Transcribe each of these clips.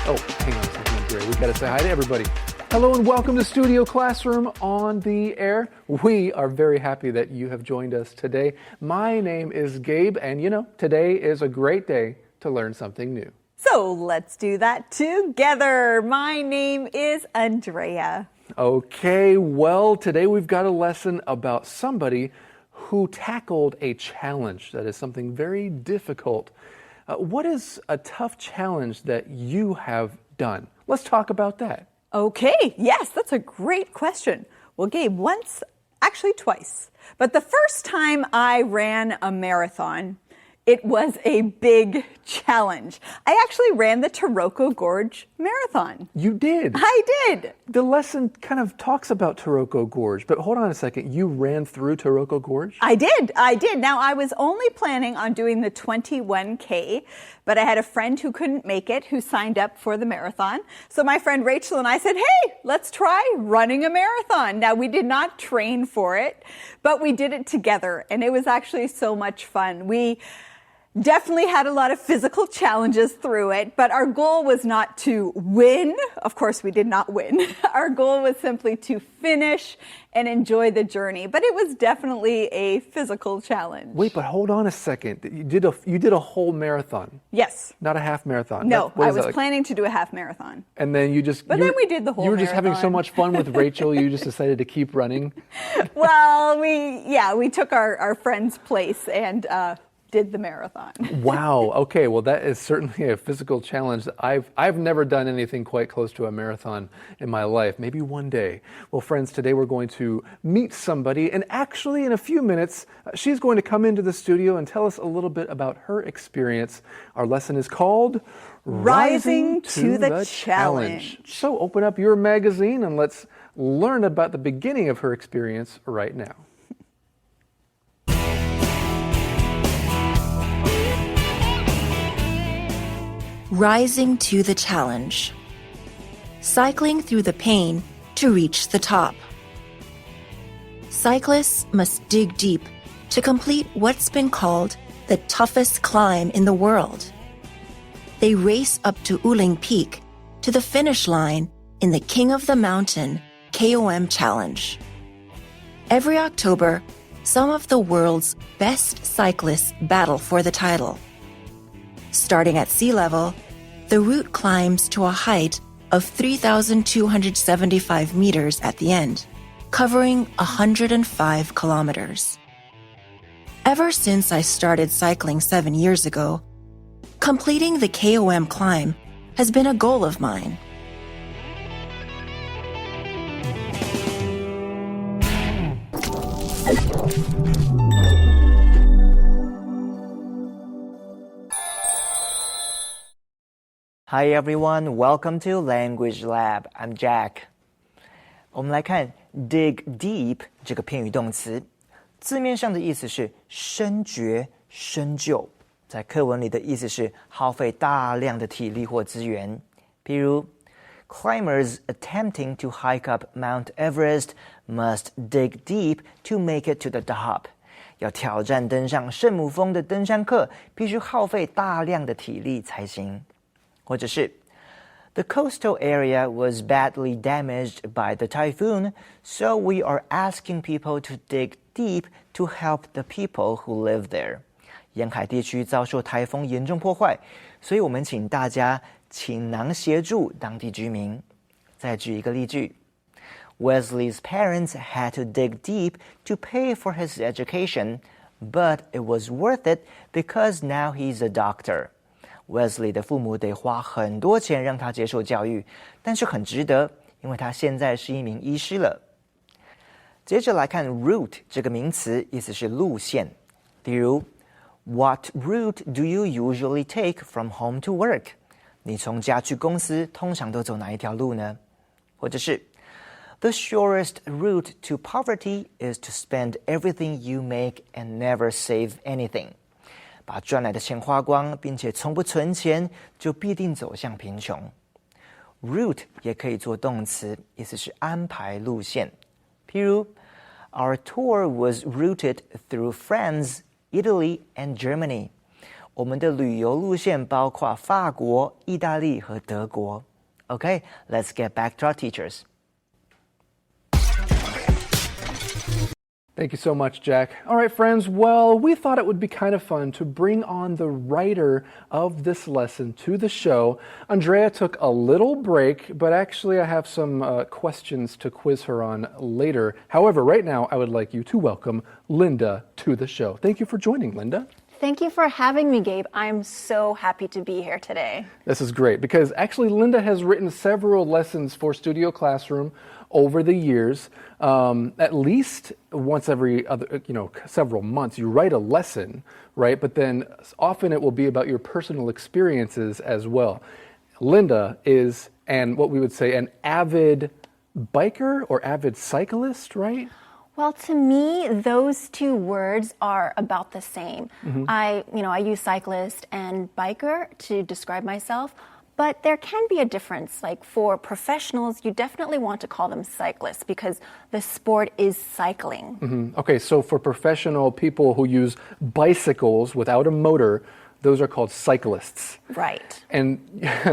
Oh, hang on a second, Andrea. We've got to say hi to everybody. Hello and welcome to Studio Classroom on the air. We are very happy that you have joined us today. My name is Gabe, and today is a great day to learn something new. So let's do that together. My name is Andrea. Okay, well, today we've got a lesson about somebody who tackled a challenge that is something very difficult. What is a tough challenge that you have done? Let's talk about that. Okay, yes, that's a great question. Well, Gabe, once, actually twice, but the first time I ran a marathon, it was a big challenge. I actually ran the Taroko Gorge Marathon. You did? I did. The lesson kind of talks about Taroko Gorge, but hold on a second. You ran through Taroko Gorge? I did. Now, I was only planning on doing the 21K, but I had a friend who couldn't make it, who signed up for the marathon. So my friend Rachel and I said, hey, let's try running a marathon. Now, we did not train for it, but we did it together, and it was actually so much fun. We definitely had a lot of physical challenges through it, but our goal was not to win. Of course, we did not win. Our goal was simply to finish and enjoy the journey, but it was definitely a physical challenge. Wait, but hold on a second. You did a whole marathon. Yes. Not a half marathon. No, I was planning to do a half marathon. And then then we did the whole marathon. You were just having so much fun with Rachel, you just decided to keep running? Well, we took our friend's place and did the marathon. Wow. Okay. Well, that is certainly a physical challenge. I've never done anything quite close to a marathon in my life. Maybe one day. Well, friends, today we're going to meet somebody, and actually in a few minutes, she's going to come into the studio and tell us a little bit about her experience. Our lesson is called Rising to the Challenge. So open up your magazine and let's learn about the beginning of her experience right now. Rising to the challenge. Cycling through the pain to reach the top. Cyclists must dig deep to complete what's been called the toughest climb in the world. They race up to Uling Peak to the finish line in the King of the Mountain KOM Challenge. Every October, some of the world's best cyclists battle for the title. Starting at sea level, the route climbs to a height of 3,275 meters at the end, covering 105 kilometers. Ever since I started cycling 7 years ago, completing the KOM climb has been a goal of mine. Hi everyone, welcome to Language Lab. I'm Jack. 我们来看 dig deep 这个片语动词，字面上的意思是深掘、深究，在课文里的意思是耗费大量的体力或资源。比如 Climbers attempting to hike up Mount Everest must dig deep to make it to the top. 要挑战登上圣母峰的登山客，必须耗费大量的体力才行。或者是 The coastal area was badly damaged by the typhoon, so we are asking people to dig deep to help the people who live there. 沿海地区遭受台风严重破坏，所以我们请大家倾囊协助当地居民。再举一个例句 Wesley's parents had to dig deep to pay for his education, but it was worth it because now he's a doctor. Wesley 的父母得花很多钱让他接受教育，但是很值得，因为他现在是一名医师了。接着来看 route 这个名词，意思是路线。例如 What route do you usually take from home to work? 你从家去公司通常都走哪一条路呢？或者是 The surest route to poverty is to spend everything you make and never save anything. 把赚来的钱花光，并且从不存钱，就必定走向贫穷。Route 也可以做动词，意思是安排路线。譬如 Our tour was routed through France, Italy, and Germany. 我们的旅游路线包括法国、意大利和德国。Okay, let's get back to our teachers. Thank you so much, Jack. All right, friends. Well, we thought it would be kind of fun to bring on the writer of this lesson to the show. Andrea took a little break, but actually I have some questions to quiz her on later. However, right now I would like you to welcome Linda to the show. Thank you for joining, Linda. Thank you for having me, Gabe. I'm so happy to be here today. This is great because actually Linda has written several lessons for Studio Classroom over the years. At least once every other, several months, you write a lesson, right? But then often it will be about your personal experiences as well. Linda is, and what we would say, an avid biker or avid cyclist, right? Well, to me, those two words are about the same. I use cyclist and biker to describe myself, but there can be a difference. Like for professionals, you definitely want to call them cyclists because the sport is cycling. Okay, so for professional people who use bicycles without a motor, those are called cyclists. Right. And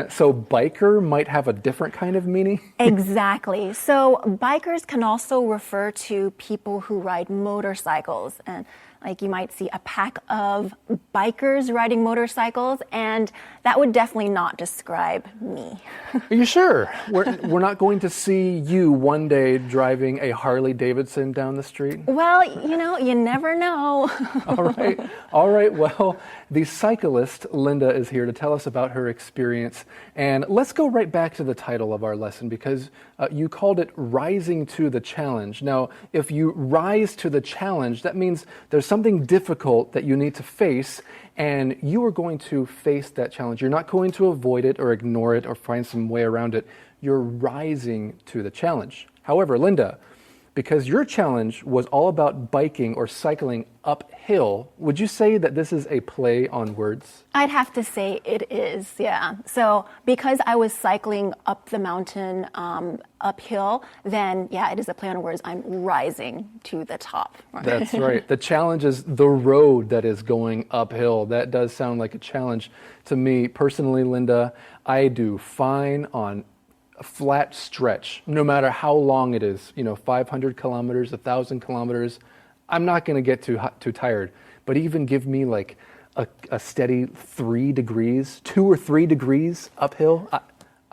so biker might have a different kind of meaning? Exactly. So bikers can also refer to people who ride motorcycles. And like you might see a pack of bikers riding motorcycles, and that would definitely not describe me. Are you sure? We're not going to see you one day driving a Harley Davidson down the street? Well, you never know. All right. Well, the cyclist, Linda, is here to tell us about her experience. And let's go right back to the title of our lesson because you called it Rising to the Challenge. Now, if you rise to the challenge, that means there's something difficult that you need to face, and you are going to face that challenge. You're not going to avoid it or ignore it or find some way around it. You're rising to the challenge. However, Linda, because your challenge was all about biking or cycling uphill, would you say that this is a play on words? I'd have to say it is, yeah. So because I was cycling up the mountain uphill, then yeah, it is a play on words. I'm rising to the top. That's right. The challenge is the road that is going uphill. That does sound like a challenge to me. Personally, Linda, I do fine on a flat stretch, no matter how long it is, 500 kilometers, 1,000 kilometers, I'm not going to get too tired. But even give me like a steady 3 degrees, 2 or 3 degrees uphill,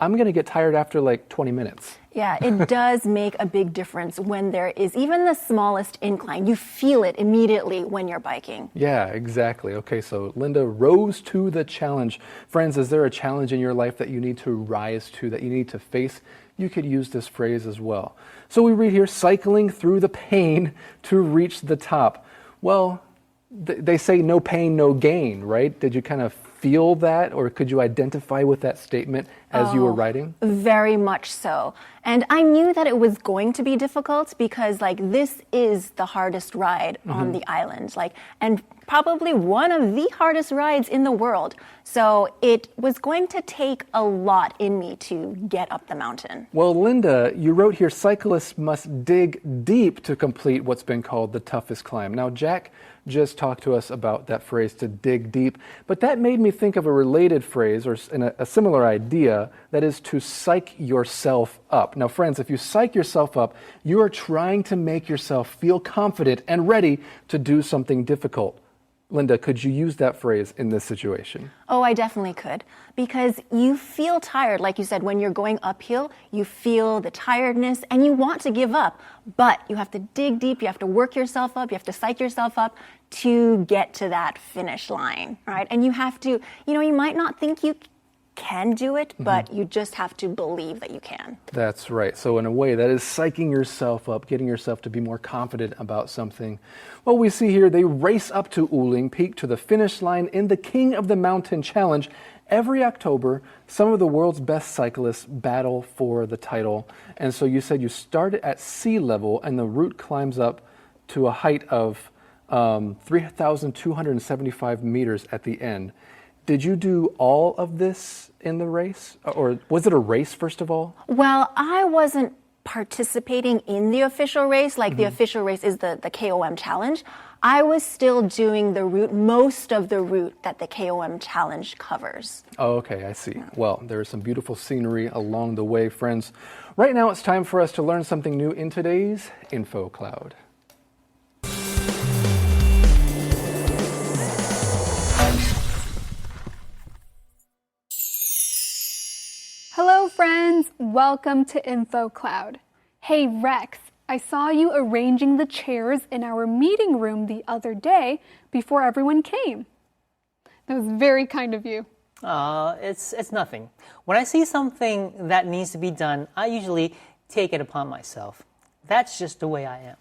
I'm going to get tired after like 20 minutes. Yeah, it does make a big difference when there is even the smallest incline. You feel it immediately when you're biking. Yeah, exactly. Okay, so Linda rose to the challenge. Friends, is there a challenge in your life that you need to rise to, that you need to face? You could use this phrase as well. So we read here, cycling through the pain to reach the top. Well, they say no pain, no gain, right? Did you kind of feel that, or could you identify with that statement as you were writing? Very much so. And I knew that it was going to be difficult because this is the hardest ride on the island, and probably one of the hardest rides in the world. So it was going to take a lot in me to get up the mountain. Well, Linda, you wrote here, cyclists must dig deep to complete what's been called the toughest climb. Now, Jack just talked to us about that phrase, to dig deep, but that made me think of a related phrase or a similar idea, that is to psych yourself up. Now, friends, if you psych yourself up, you are trying to make yourself feel confident and ready to do something difficult. Linda, could you use that phrase in this situation? Oh, I definitely could. Because you feel tired. Like you said, when you're going uphill, you feel the tiredness and you want to give up. But you have to dig deep, you have to work yourself up, you have to psych yourself up to get to that finish line, right? And you have to, you might not think you can do it, but you just have to believe that you can. That's right. So in a way, that is psyching yourself up, getting yourself to be more confident about something. Well, we see here they race up to Uling Peak to the finish line in the King of the Mountain Challenge. Every October, some of the world's best cyclists battle for the title. And so you said you started at sea level and the route climbs up to a height of 3,275 meters at the end. Did you do all of this in the race? Or was it a race, first of all? Well, I wasn't participating in the official race, like the official race is the KOM challenge, I was still doing the route, most of the route that the KOM challenge covers. Oh, okay, I see. Well, there is some beautiful scenery along the way, friends. Right now, it's time for us to learn something new in today's Info Cloud. Hello friends, welcome to Info Cloud. Hey Rex, I saw you arranging the chairs in our meeting room the other day before everyone came. That was very kind of you. It's nothing. When I see something that needs to be done, I usually take it upon myself. That's just the way I am.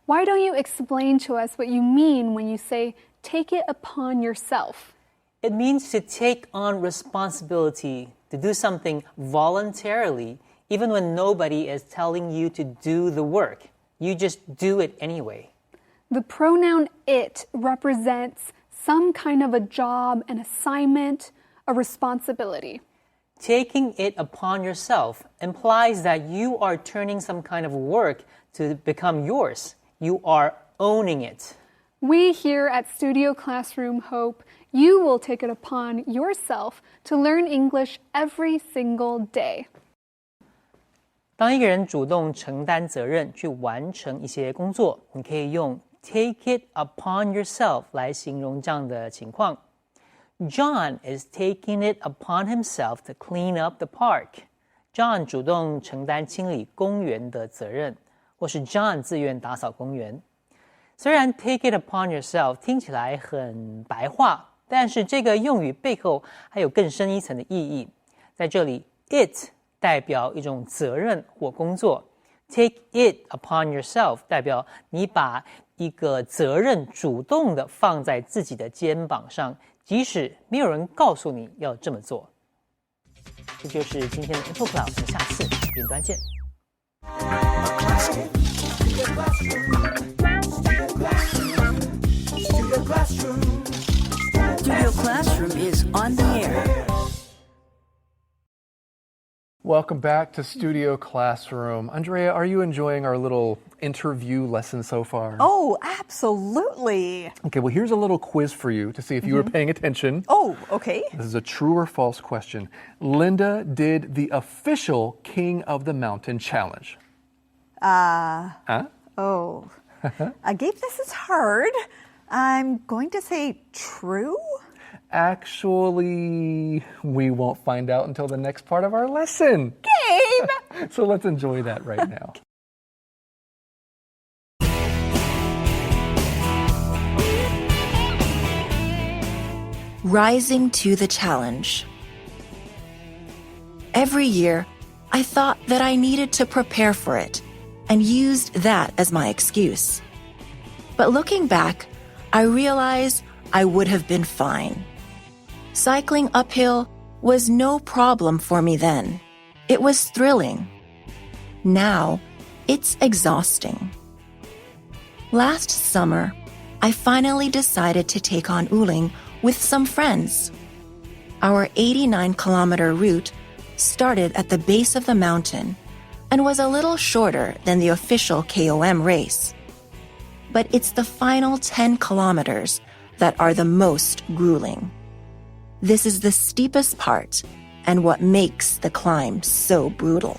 Why don't you explain to us what you mean when you say take it upon yourself? It means to take on responsibility, to do something voluntarily, even when nobody is telling you to do the work. You just do it anyway. The pronoun it represents some kind of a job, an assignment, a responsibility. Taking it upon yourself implies that you are turning some kind of work to become yours. You are owning it. We here at Studio Classroom hope you will take it upon yourself to learn English every single day. 当一个人主动承担责任去完成一些工作，你可以用 take it upon yourself 来形容这样的情况。John is taking it upon himself to clean up the park. John 主动承担清理公园的责任，或是 John 自愿打扫公园。虽然 take it upon yourself 听起来很白话，但是这个用语背后还有更深一层的意义。在这里 it 代表一种责任或工作， take it upon yourself 代表你把一个责任主动的放在自己的肩膀上，即使没有人告诉你要这么做。这就是今天的 Info Cloud， 我们下次云端见。Studio Classroom is on the air. Welcome back to Studio Classroom. Andrea, are you enjoying our little interview lesson so far? Oh, absolutely. Okay, well, here's a little quiz for you to see if you were paying attention. Oh, okay. This is a true or false question. Linda did the official King of the Mountain challenge. Oh. Gabe, this is hard. I'm going to say true? Actually, we won't find out until the next part of our lesson. Gabe! So let's enjoy that right now. Rising to the challenge. Every year, I thought that I needed to prepare for it and used that as my excuse. But looking back, I realize I would have been fine. Cycling uphill was no problem for me then. It was thrilling. Now, it's exhausting. Last summer, I finally decided to take on Uling with some friends. Our 89-kilometer route started at the base of the mountain and was a little shorter than the official KOM race. But it's the final 10 kilometers that are the most grueling. This is the steepest part and what makes the climb so brutal.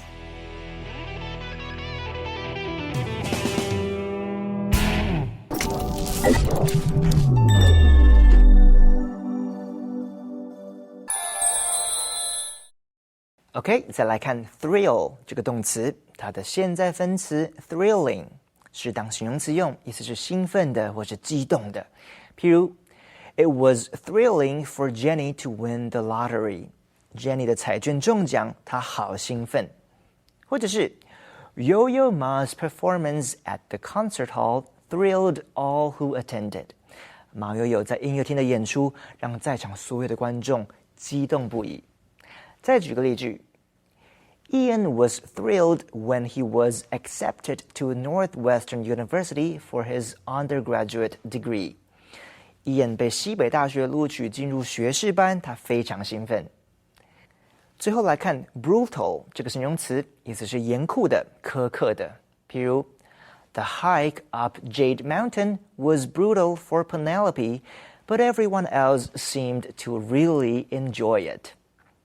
OK， 再来看 thrill 这个动词，它的现在分词 thrilling 是当形容词用，意思是兴奋的或是激动的。譬如 It was thrilling for Jenny to win the lottery. Jenny 的彩券中奖，她好兴奋。或者是 Yo-Yo Ma's performance at the concert hall thrilled all who attended. 马友友在音乐厅的演出让在场所有的观众激动不已。再举个例句 Ian was thrilled when he was accepted to Northwestern University for his undergraduate degree. Ian 被西北大学录取进入学士班，他非常兴奋。最后来看 brutal 这个形容词，意思是严酷的、苛刻的。譬如 The hike up Jade Mountain was brutal for Penelope, but everyone else seemed to really enjoy it.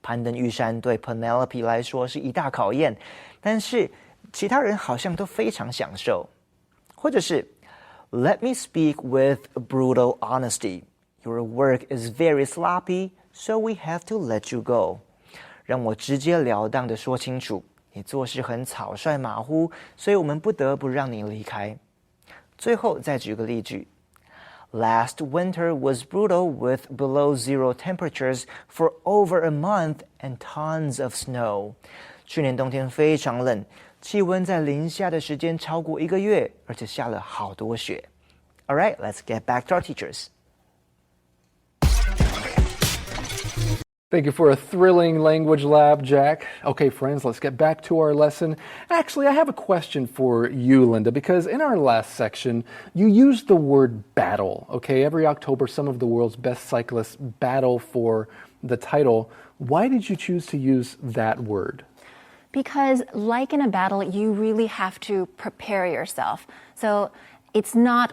攀登玉山对 Penelope 来说是一大考验，但是其他人好像都非常享受。或者是 Let me speak with brutal honesty. Your work is very sloppy, so we have to let you go. 让我直截了当地说清楚，你做事很草率马虎，所以我们不得不让你离开。最后再举个例句 Last winter was brutal with below zero temperatures for over a month and tons of snow. 去年冬天非常冷，气温在零下的时间超过1个月，而且下了好多雪。All right, let's get back to our teachers. Thank you for a thrilling language lab, Jack. Okay, friends, let's get back to our lesson. Actually, I have a question for you, Linda, because in our last section, you used the word battle. Okay, every October, some of the world's best cyclists battle for the title. Why did you choose to use that word? Because, like in a battle, you really have to prepare yourself. So it's not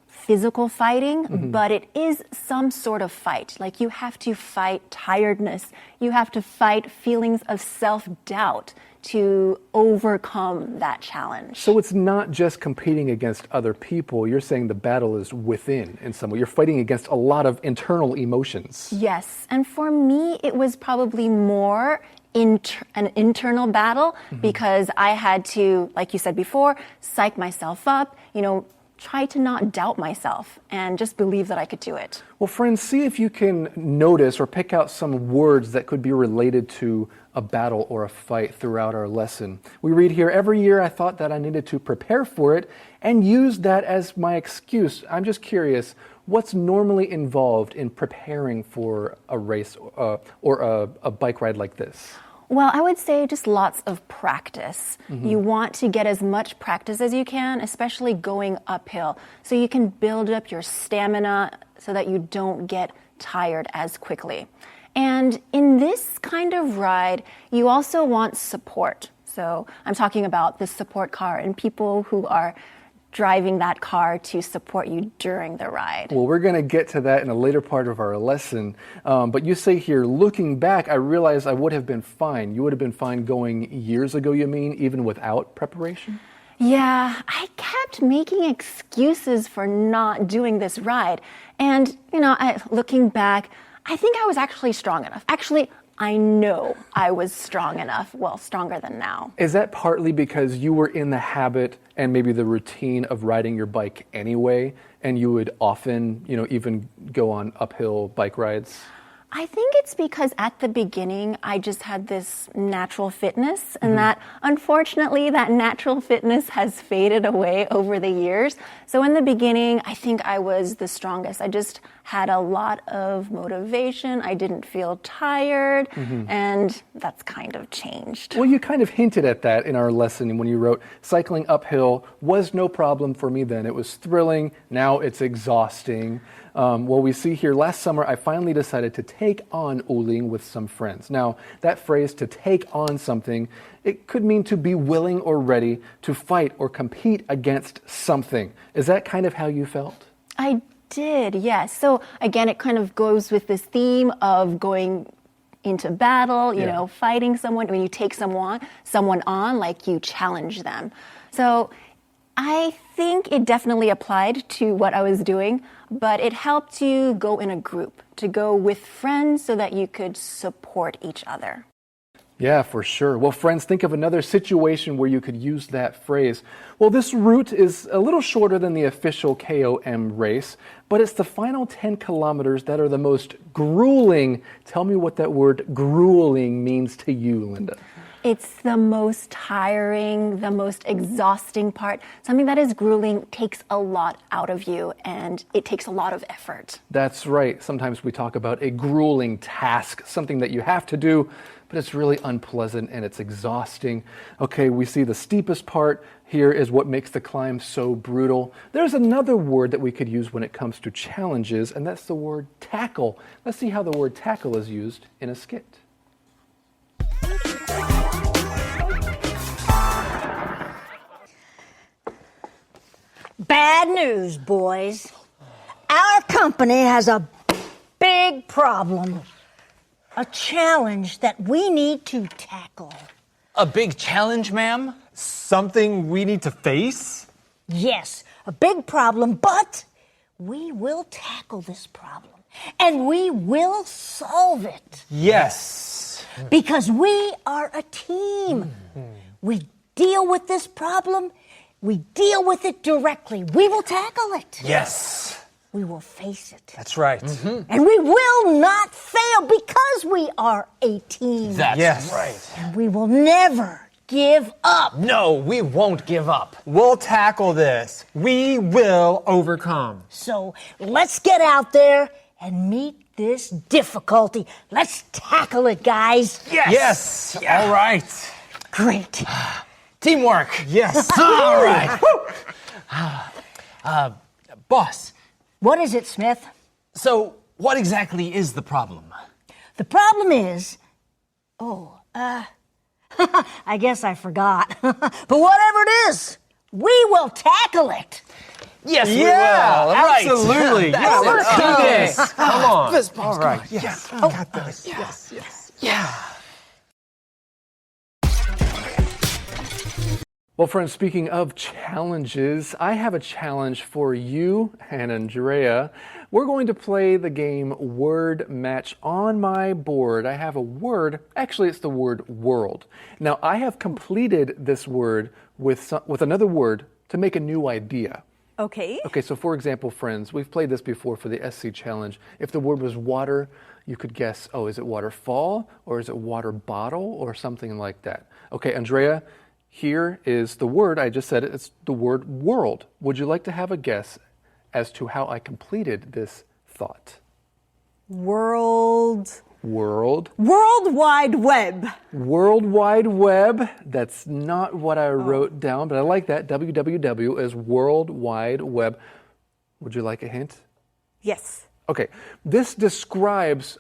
physical fighting, but it is some sort of fight. Like you have to fight tiredness. You have to fight feelings of self-doubt to overcome that challenge. So it's not just competing against other people. You're saying the battle is within in some way. You're fighting against a lot of internal emotions. Yes, and for me, it was probably more an internal battle because I had to, like you said before, psych myself up, try to not doubt myself and just believe that I could do it. Well, friends, see if you can notice or pick out some words that could be related to a battle or a fight throughout our lesson. We read here, every year I thought that I needed to prepare for it and used that as my excuse. I'm just curious, what's normally involved in preparing for a race or a bike ride like this? Well, I would say just lots of practice. You want to get as much practice as you can, especially going uphill, so you can build up your stamina so that you don't get tired as quickly. And in this kind of ride, you also want support. So I'm talking about the support car and people who are driving that car to support you during the ride. Well, we're going to get to that in a later part of our lesson. But you say here, looking back, I realize I would have been fine. You would have been fine going years ago, you mean, even without preparation? Yeah, I kept making excuses for not doing this ride. And, looking back, I think I was actually strong enough. Actually, I know I was strong enough, well, stronger than now. Is that partly because you were in the habit and maybe the routine of riding your bike anyway, and you would often, even go on uphill bike rides? I think it's because at the beginning, I just had this natural fitness, and that, unfortunately, that natural fitness has faded away over the years. So in the beginning, I think I was the strongest. I just had a lot of motivation. I didn't feel tired, and that's kind of changed. Well, you kind of hinted at that in our lesson when you wrote, cycling uphill was no problem for me then. It was thrilling. Now it's exhausting. Well, we see here, last summer, I finally decided to take on Uling with some friends. Now, that phrase, to take on something, it could mean to be willing or ready to fight or compete against something. Is that kind of how you felt? I did, yes. So again, it kind of goes with this theme of going into battle, fighting someone. When you take someone on, like you challenge them. So I think it definitely applied to what I was doing, but it helped you go in a group, to go with friends so that you could support each other. Yeah, for sure. Well, friends, think of another situation where you could use that phrase. Well, this route is a little shorter than the official KOM race, but it's the final 10 kilometers that are the most grueling. Tell me what that word grueling means to you, Linda. It's the most tiring, the most exhausting part. Something that is grueling takes a lot out of you, and it takes a lot of effort. That's right. Sometimes we talk about a grueling task, something that you have to do, but it's really unpleasant and it's exhausting. Okay, we see the steepest part here is what makes the climb so brutal. There's another word that we could use when it comes to challenges, and that's the word tackle. Let's see how the word tackle is used in a skit. news, boys. Our company has a big problem. A challenge that we need to tackle. A big challenge, ma'am? Something we need to face? Yes, a big problem, but we will tackle this problem. And we will solve it. Yes. Because we are a team. We deal with this problem. We deal with it directly. We will tackle it. Yes. We will face it. That's right. And we will not fail because we are a team. That's right. And we will never give up. No, we won't give up. We'll tackle this. We will overcome. So let's get out there and meet this difficulty. Let's tackle it, guys. Yes. All right. Great. Teamwork. Yes. All right. Boss, What is it, Smith? so what exactly is the problem? The problem is, I guess I forgot. But whatever it is, we will tackle it. Yes, we Yeah, will. Right. absolutely. That's Yeah, it. let's do Okay. this. Come on. Fist bumps, All right. come on. Yes. I got this. Yes. Yeah. Well, friends, speaking of challenges, I have a challenge for you and Andrea. We're going to play the game Word Match. On my board, I have a word. Actually, it's the word world. Now, I have completed this word with another word to make a new idea. Okay. Okay, so for example, friends, we've played this before for the SC challenge. If the word was water, you could guess, oh, is it waterfall or is it water bottle or something like that? Okay, Andrea, here is the word. I just said it. It's the word world. Would you like to have a guess as to how I completed this thought? World Wide Web. World Wide Web. That's not what I wrote down, but I like that. WWW is World Wide Web. Would you like a hint? Yes. Okay. This describes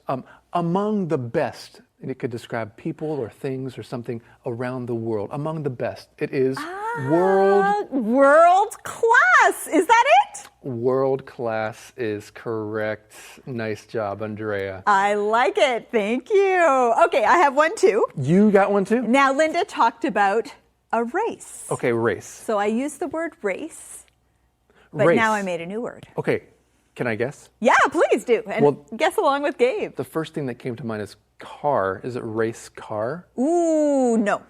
among the best. And it could describe people or things or something around the world. Among the best. It is World class. Is that it? World class is correct. Nice job, Andrea. I like it. Thank you. Okay, I have one too. You got one too? Now, Linda talked about a race. Okay, race. So I used the word race, but Race. now I made a new word. Okay, can I guess? Yeah, please do. And Well- guess along with Gabe. The first thing that came to mind is car. Is it race car? Ooh, no.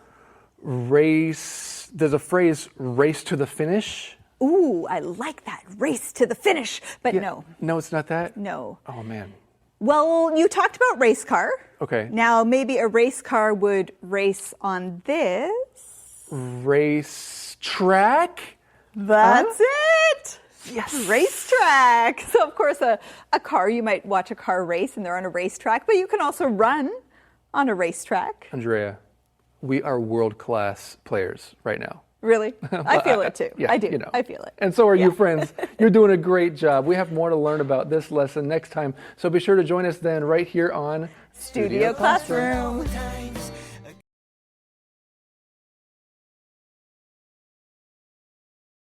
Race. There's a phrase, race to the finish. Ooh, I like that. Race to the finish. But no. No, it's not that? No. Oh, man. Well, you talked about race car. Okay. Now, maybe a race car would race on this. Race track? That's it. Yes. Racetrack. So, of course, a car, you might watch a car race and they're on a racetrack, but you can also run on a racetrack. Andrea, we are world-class players right now. Really? I feel it too. Yeah, I do. you know. I feel it. And so are you, friends. You're doing a great job. We have more to learn about this lesson next time. So be sure to join us then right here on Studio Classroom.